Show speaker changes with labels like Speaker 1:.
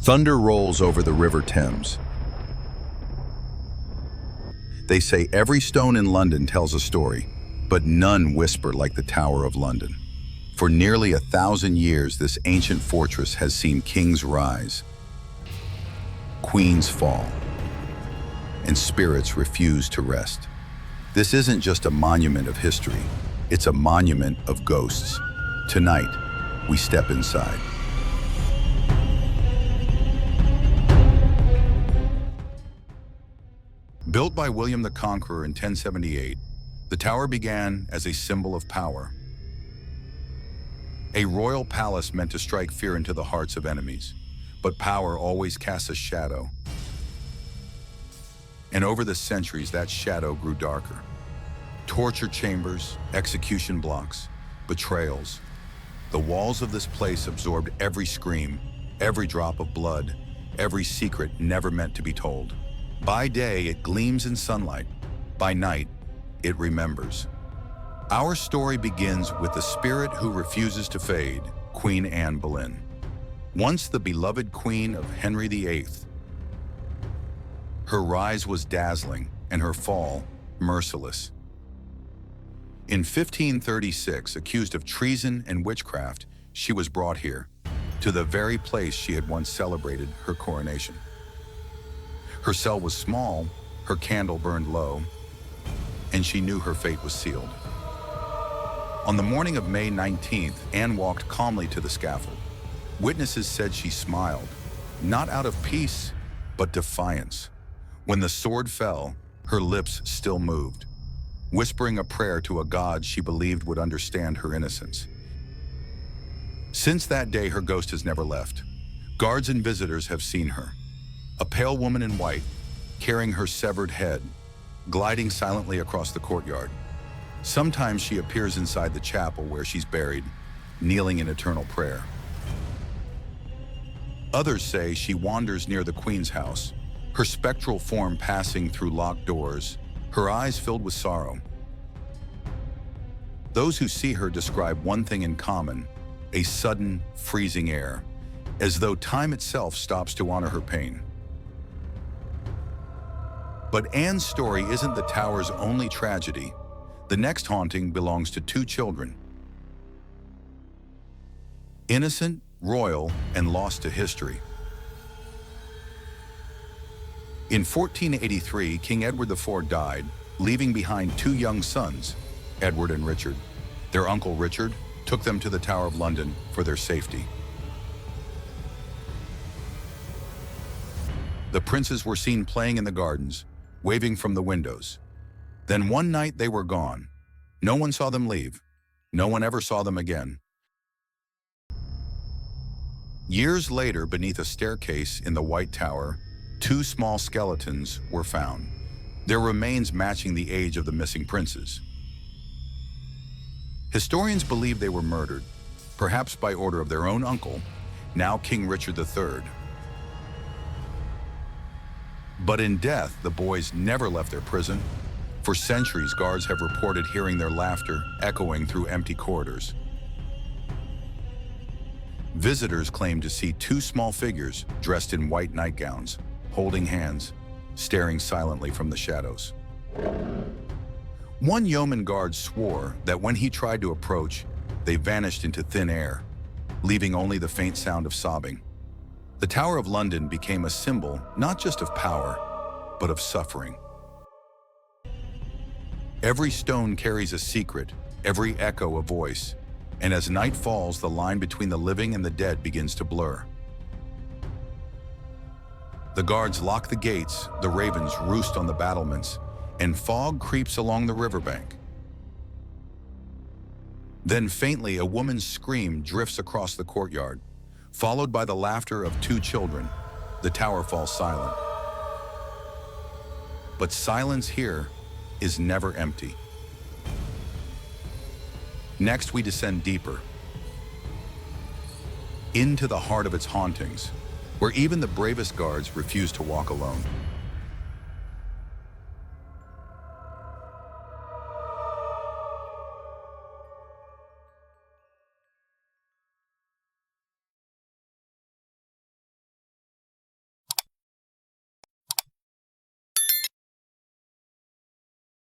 Speaker 1: Thunder rolls over the River Thames. They say every stone in London tells a story, but none whisper like the Tower of London. For nearly 1,000 years, this ancient fortress has seen kings rise, queens fall, and spirits refuse to rest. This isn't just a monument of history, it's a monument of ghosts. Tonight, we step inside. Built by William the Conqueror in 1078, the tower began as a symbol of power. A royal palace meant to strike fear into the hearts of enemies, but power always casts a shadow. And over the centuries, that shadow grew darker. Torture chambers, execution blocks, betrayals. The walls of this place absorbed every scream, every drop of blood, every secret never meant to be told. By day, it gleams in sunlight. By night, it remembers. Our story begins with the spirit who refuses to fade, Queen Anne Boleyn. Once the beloved queen of Henry VIII. Her rise was dazzling and her fall merciless. In 1536, accused of treason and witchcraft, she was brought here, to the very place she had once celebrated her coronation. Her cell was small, her candle burned low, and she knew her fate was sealed. On the morning of May 19th, Anne walked calmly to the scaffold. Witnesses said she smiled, not out of peace, but defiance. When the sword fell, her lips still moved, whispering a prayer to a God she believed would understand her innocence. Since that day, her ghost has never left. Guards and visitors have seen her. A pale woman in white, carrying her severed head, gliding silently across the courtyard. Sometimes she appears inside the chapel where she's buried, kneeling in eternal prayer. Others say she wanders near the Queen's house, her spectral form passing through locked doors, her eyes filled with sorrow. Those who see her describe one thing in common, a sudden, freezing air, as though time itself stops to honor her pain. But Anne's story isn't the tower's only tragedy. The next haunting belongs to two children. Innocent, royal, and lost to history. In 1483, King Edward IV died, leaving behind two young sons, Edward and Richard. Their uncle Richard took them to the Tower of London for their safety. The princes were seen playing in the gardens, waving from the windows. Then one night they were gone. No one saw them leave. No one ever saw them again. Years later, beneath a staircase in the White Tower, two small skeletons were found, their remains matching the age of the missing princes. Historians believe they were murdered, perhaps by order of their own uncle, now King Richard III. But in death, the boys never left their prison. For centuries, guards have reported hearing their laughter echoing through empty corridors. Visitors claim to see two small figures dressed in white nightgowns, holding hands, staring silently from the shadows. One yeoman guard swore that when he tried to approach, they vanished into thin air, leaving only the faint sound of sobbing. The Tower of London became a symbol not just of power, but of suffering. Every stone carries a secret, every echo a voice, and as night falls, the line between the living and the dead begins to blur. The guards lock the gates, the ravens roost on the battlements, and fog creeps along the riverbank. Then faintly, a woman's scream drifts across the courtyard, followed by the laughter of two children. The tower falls silent. But silence here is never empty. Next, we descend deeper, into the heart of its hauntings, where even the bravest guards refuse to walk alone.